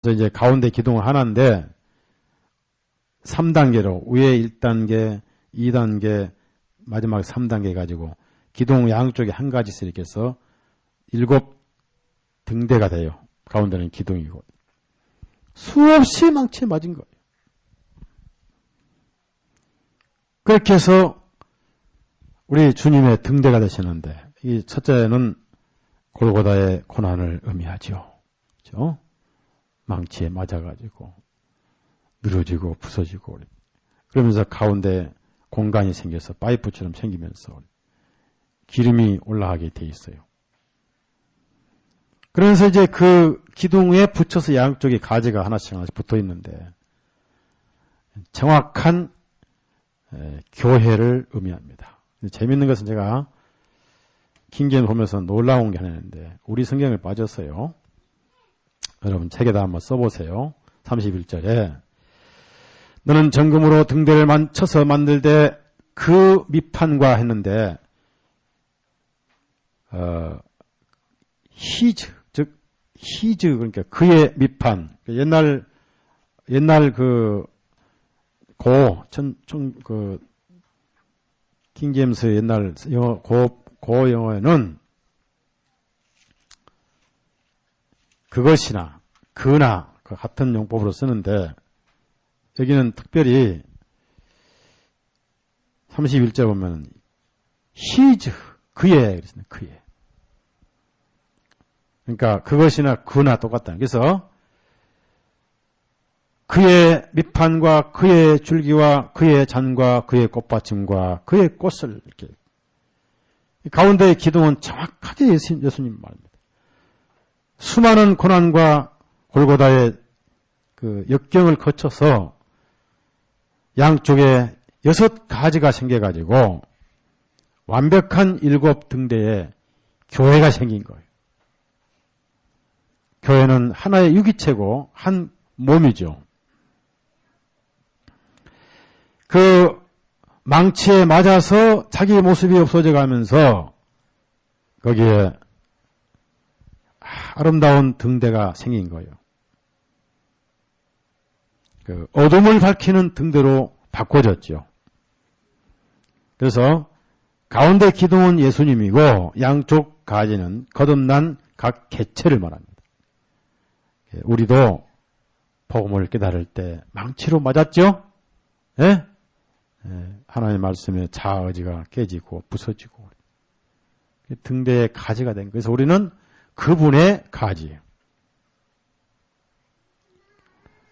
그래서 이제 가운데 기둥은 하나인데 3단계로 위에 1단계, 2단계, 마지막 3단계 가지고 기둥 양쪽에 한 가지씩 이렇게 해서 7등대가 돼요. 가운데는 기둥이고. 수없이 망치에 맞은 거예요. 그렇게 해서 우리 주님의 등대가 되시는데 이 첫째는 골고다의 고난을 의미하죠. 그렇죠? 망치에 맞아가지고 늘어지고 부서지고 그러면서 가운데 공간이 생겨서 파이프처럼 생기면서 기름이 올라가게 돼 있어요. 그러면서 이제 그 기둥에 붙여서 양쪽에 가지가 하나씩 붙어 있는데 정확한 교회를 의미합니다. 재밌는 것은 제가 킹제임 보면서 놀라운 게 하나 있는데 우리 성경을 빠졌어요. 여러분 책에다 한번 써보세요. 31절에 너는 정금으로 등대를 쳐서 만들되 그 밑판과 했는데 히즈 즉 히즈 그러니까 그의 밑판 옛날 그 킹제임스 옛날 영어 고 영어에는 그것이나 그나 그 같은 용법으로 쓰는데 여기는 특별히 31절 보면 히즈 그의 그의 그러니까 그것이나 그나 똑같다. 그래서 그의 밑판과 그의 줄기와 그의 잔과 그의 꽃받침과 그의 꽃을 이렇게 가운데의 기둥은 정확하게 예수님 말입니다. 수많은 고난과 골고다의 그 역경을 거쳐서 양쪽에 6가지가 생겨가지고 완벽한 7등대에 교회가 생긴 거예요. 교회는 하나의 유기체고 한 몸이죠. 그 망치에 맞아서 자기 모습이 없어져 가면서 거기에 아름다운 등대가 생긴 거예요. 그 어둠을 밝히는 등대로 바꿔졌죠. 그래서 가운데 기둥은 예수님이고 양쪽 가지는 거듭난 각 개체를 말합니다. 우리도 복음을 깨달을 때 망치로 맞았죠? 예? 하나님의 말씀에 자아의지가 깨지고 부서지고 등대의 가지가 된 거예요. 그래서 우리는 그분의 가지예요.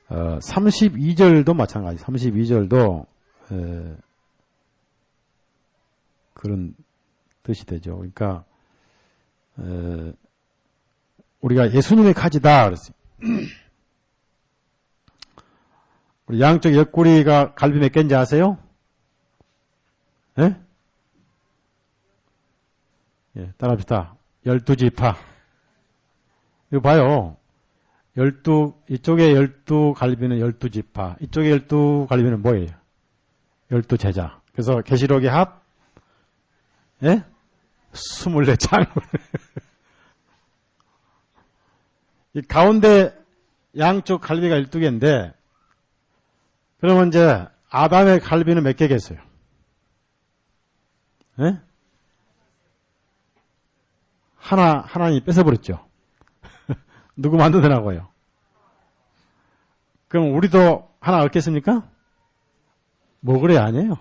32절도 마찬가지. 32절도 그런 뜻이 되죠. 그러니까 우리가 예수님의 가지다 그랬어요. 우리 양쪽 옆구리가 갈비 몇 개인지 아세요? 예? 예, 따라합시다. 12지파. 이거 봐요. 이쪽에 12갈비는 12지파. 이쪽에 12갈비는 뭐예요? 12제자. 그래서 계시록의 합? 예? 24장. 이 가운데 양쪽 갈비가 12개인데, 그러면 이제 아담의 갈비는 몇 개겠어요? 예? 하나님이 뺏어버렸죠. 누구 만드더라고요. 그럼 우리도 하나 얻겠습니까? 뭐 그래 아니에요.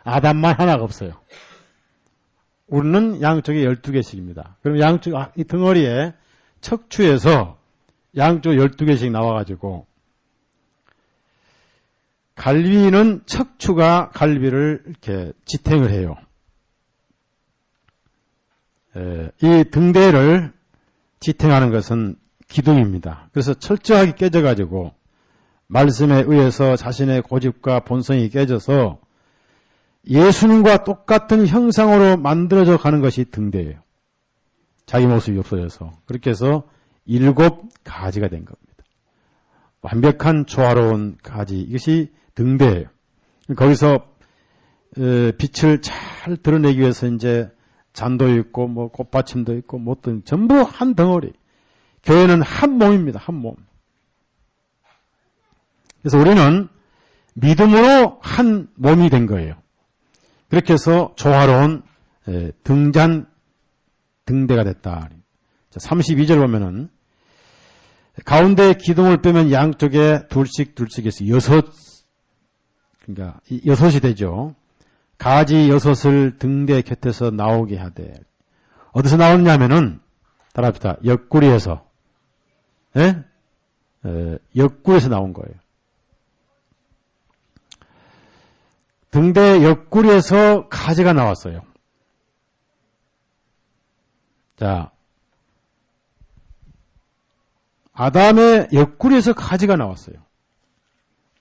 아담만 하나가 없어요. 우리는 양쪽에 12개씩입니다. 그럼 양쪽 이 덩어리에 척추에서 양쪽 12개씩 나와가지고 갈비는 척추가 갈비를 이렇게 지탱을 해요. 이 등대를 지탱하는 것은 기둥입니다. 그래서 철저하게 깨져가지고 말씀에 의해서 자신의 고집과 본성이 깨져서 예수님과 똑같은 형상으로 만들어져 가는 것이 등대예요. 자기 모습이 없어져서. 그렇게 해서 7가지가 된 겁니다. 완벽한 조화로운 가지. 이것이 등대예요. 거기서 빛을 잘 드러내기 위해서 이제 잔도 있고 뭐 꽃받침도 있고 뭐든 전부 한 덩어리. 교회는 한 몸입니다. 한 몸. 그래서 우리는 믿음으로 한 몸이 된 거예요. 그렇게 해서 조화로운 등대가 됐다. 32절 보면은 가운데 기둥을 빼면 양쪽에 둘씩 해서 그러니까 여섯이 되죠. 가지 여섯을 등대 곁에서 나오게 하되. 어디서 나오느냐면은 따라합시다. 옆구리에서. 예? 옆구리에서 나온 거예요. 등대 옆구리에서 가지가 나왔어요. 자, 아담의 옆구리에서 가지가 나왔어요.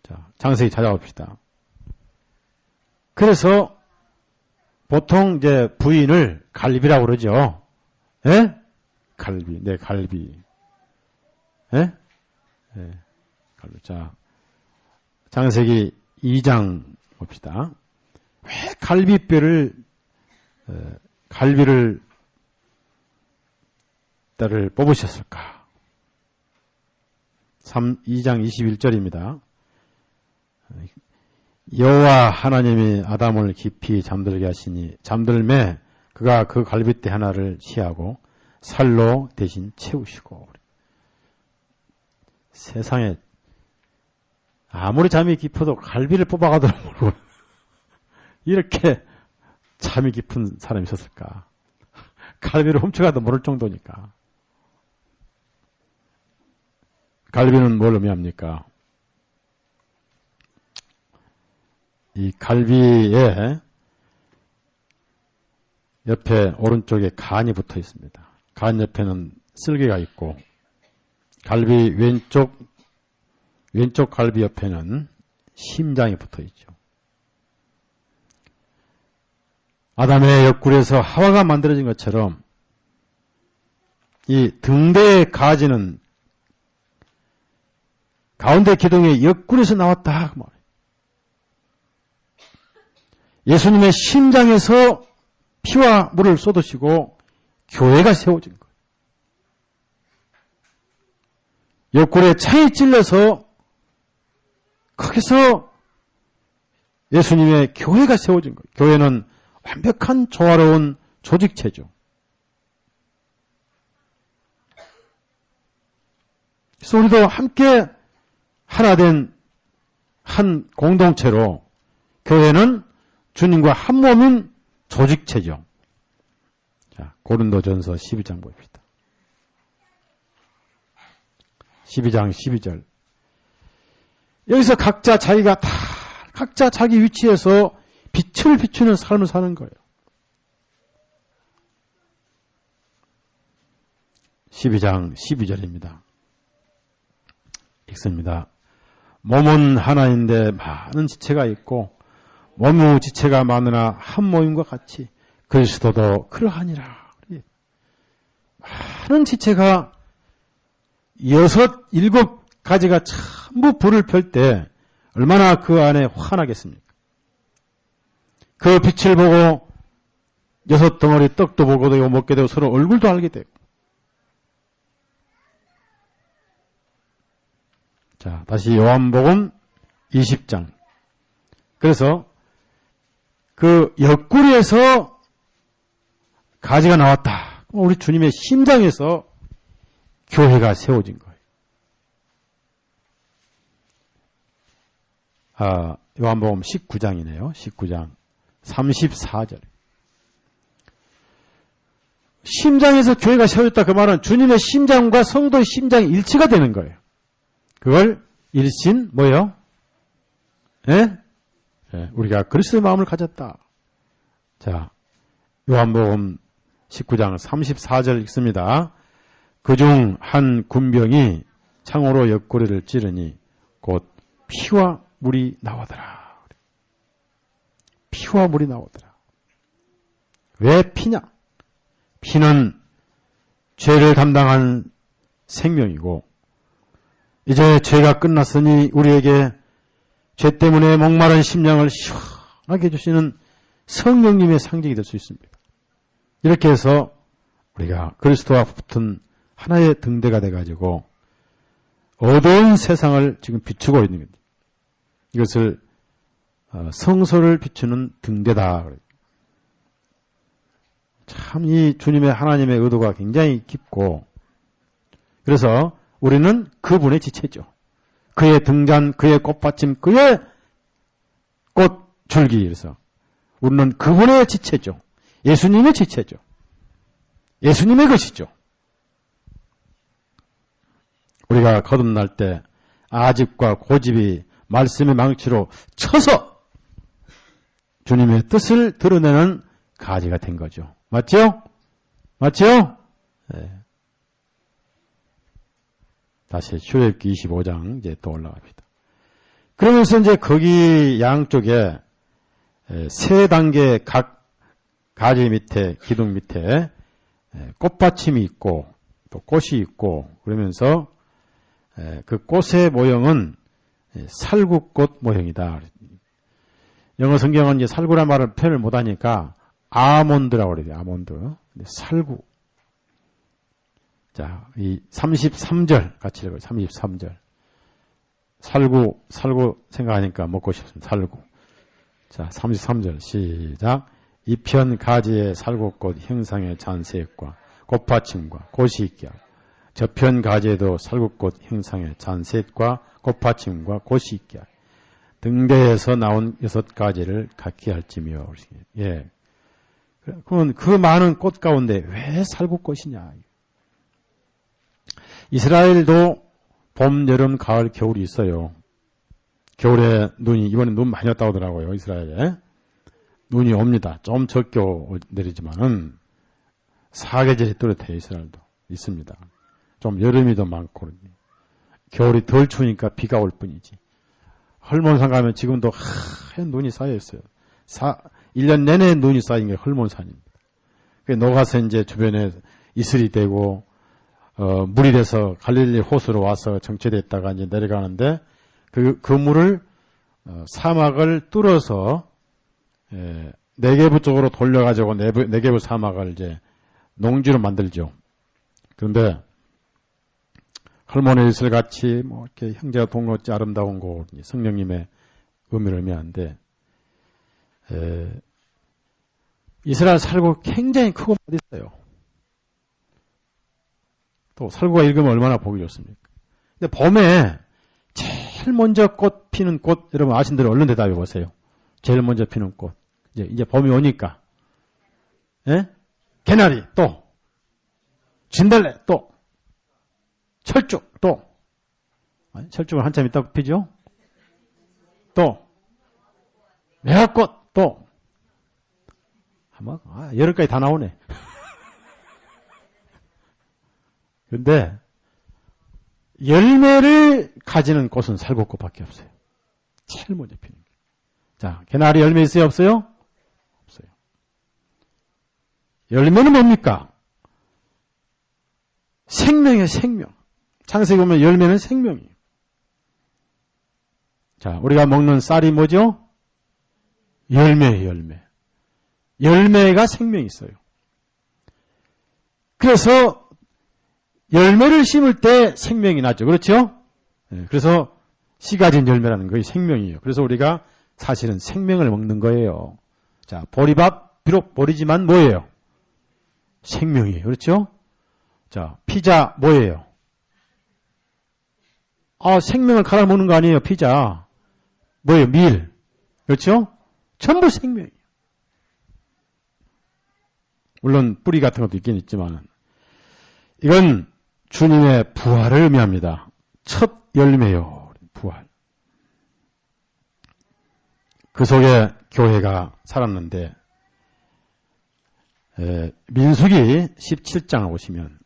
자, 장세히 찾아봅시다. 그래서 보통 이제 부인을 갈비라고 그러죠. 예? 갈비, 네, 갈비. 예? 예. 갈비. 자, 장세기 2장 봅시다. 왜 갈비뼈를, 갈비를 딸을 뽑으셨을까? 2장 21절입니다. 여호와 하나님이 아담을 깊이 잠들게 하시니 잠들매 그가 그 갈비뼈 하나를 취하고 살로 대신 채우시고. 세상에 아무리 잠이 깊어도 갈비를 뽑아가도록 모르고 이렇게 잠이 깊은 사람이 있었을까? 갈비를 훔쳐가도 모를 정도니까. 갈비는 뭘 의미합니까? 이 갈비에 옆에 오른쪽에 간이 붙어 있습니다. 간 옆에는 쓸개가 있고 갈비 왼쪽 갈비 옆에는 심장이 붙어 있죠. 아담의 옆구리에서 하와가 만들어진 것처럼 이 등대의 가지는 가운데 기둥의 옆구리에서 나왔다. 예수님의 심장에서 피와 물을 쏟으시고 교회가 세워진 거예요. 옆구리에 창이 찔러서 거기서 예수님의 교회가 세워진 거예요. 교회는 완벽한 조화로운 조직체죠. 그래서 우리도 함께 하나 된 한 공동체로 교회는 주님과 한 몸인 조직체죠. 자, 고린도전서 12장 봅시다. 12장 12절. 여기서 각자 자기 위치에서 빛을 비추는 삶을 사는 거예요. 12장 12절입니다. 읽습니다. 몸은 하나인데 많은 지체가 있고 몸의 지체가 많으나 한 모임과 같이 그리스도도 그러하니라. 많은 지체가 6, 7가지가 전부 불을 펼 때 얼마나 그 안에 환하겠습니까? 그 빛을 보고 6덩어리 떡도 보고 되고 먹게 되고 서로 얼굴도 알게 되고. 자, 다시 요한복음 20장. 그래서 그 옆구리에서 가지가 나왔다. 우리 주님의 심장에서 교회가 세워진 거예요. 요한복음 19장이네요. 19장 34절. 심장에서 교회가 세워졌다. 그 말은 주님의 심장과 성도의 심장이 일치가 되는 거예요. 그걸 일신 뭐예요? 예? 예, 우리가 그리스도의 마음을 가졌다. 자, 요한복음 19장 34절 읽습니다. 그중 한 군병이 창으로 옆구리를 찌르니 곧 피와 물이 나오더라. 피와 물이 나오더라. 왜 피냐? 피는 죄를 담당한 생명이고 이제 죄가 끝났으니 우리에게 죄 때문에 목마른 심령을 시원하게 해주시는 성령님의 상징이 될 수 있습니다. 이렇게 해서 우리가 그리스도와 붙은 하나의 등대가 돼가지고 어두운 세상을 지금 비추고 있는 겁니다. 이것을 성소를 비추는 등대다. 참 이 주님의 하나님의 의도가 굉장히 깊고, 그래서 우리는 그분의 지체죠. 그의 등잔, 그의 꽃받침, 그의 꽃줄기. 그래서 우리는 그분의 지체죠. 예수님의 지체죠. 예수님의 것이죠. 우리가 거듭날 때 아집과 고집이 말씀의 망치로 쳐서 주님의 뜻을 드러내는 가지가 된 거죠. 맞죠? 맞죠? 네. 다시 출애굽기 25장 이제 또 올라갑니다. 그러면서 이제 거기 양쪽에 세 단계 각 가지 밑에, 기둥 밑에 꽃받침이 있고 또 꽃이 있고, 그러면서 그 꽃의 모형은 살구꽃 모형이다. 영어 성경은 이제 살구란 말을 표현을 못하니까 아몬드라고 그래요. 아몬드. 살구. 자, 이 33절 같이 읽어요. 33절. 살구 생각하니까 먹고 싶습니다. 살구. 자, 33절 시작. 이편 가지의 살구꽃 형상의 잔색과 꽃받침과 꽃이 있게 하고, 저편 가지에도 살구꽃 형상의 잔색과 꽃받침과 꽃이 있게 하고, 등대에서 나온 6가지를 갖게 할지며. 예. 그러면 그 많은 꽃 가운데 왜 살구꽃이냐. 이스라엘도 봄, 여름, 가을, 겨울이 있어요. 겨울에 이번에 눈 많이 왔다고 하더라고요. 이스라엘에. 눈이 옵니다. 좀 적게 내리지만은 사계절이 뚜렷해요. 이스라엘도 있습니다. 좀 여름이 더 많고, 겨울이 덜 추우니까 비가 올 뿐이지. 헐몬산 가면 지금도 하얀 눈이 쌓여 있어요. 1년 내내 눈이 쌓인 게 헐몬산입니다. 녹아서 이제 주변에 이슬이 되고, 물이 돼서 갈릴리 호수로 와서 정체됐다가 이제 내려가는데, 그 물을, 사막을 뚫어서, 네게부 쪽으로 돌려가지고 네게부 사막을 이제 농지로 만들죠. 그런데, 헐몬의 이슬같이 뭐 이렇게 형제와 동료같이 아름다운 곳, 성령님의 의미를 의미하는데, 이스라엘 살구 굉장히 크고 맛있어요. 또 살구가 익으면 얼마나 보기 좋습니까? 근데 봄에 제일 먼저 꽃 피는 꽃, 여러분 아신 대로 얼른 대답해 보세요. 제일 먼저 피는 꽃. 이제 봄이 오니까. 예? 개나리, 또. 진달래, 또. 철쭉, 또. 아니, 철쭉은 한참 있다가 피죠? 또. 매화꽃, 또. 여러 가지 다 나오네. 근데, 열매를 가지는 꽃은 살구꽃밖에 없어요. 제일 먼저 피는 게. 자, 개나리 열매 있어요? 없어요? 없어요. 열매는 뭡니까? 생명이에요, 생명. 창세기 보면 열매는 생명이에요. 자, 우리가 먹는 쌀이 뭐죠? 열매예요, 열매. 열매가 생명이 있어요. 그래서 열매를 심을 때 생명이 나죠. 그렇죠? 그래서 씨 가진 열매라는 것이 생명이에요. 그래서 우리가 사실은 생명을 먹는 거예요. 자, 보리밥, 비록 보리지만 뭐예요? 생명이에요. 그렇죠? 자, 피자 뭐예요? 생명을 갈아 먹는 거 아니에요, 피자. 뭐예요? 밀. 그렇죠? 전부 생명이에요. 물론 뿌리 같은 것도 있긴 있지만 이건 주님의 부활을 의미합니다. 첫 열매요. 부활. 그 속에 교회가 살았는데 민수기 17장을 보시면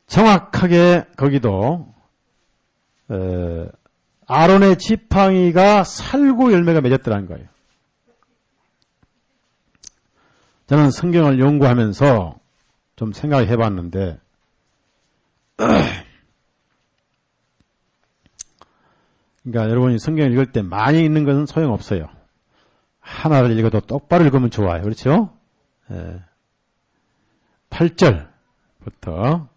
정확하게 거기도 아론의 지팡이가 살구 열매가 맺었더라는 거예요. 저는 성경을 연구하면서 좀 생각해 봤는데 그러니까 여러분이 성경을 읽을 때 많이 읽는 것은 소용없어요. 하나를 읽어도 똑바로 읽으면 좋아요. 그렇죠? 8절부터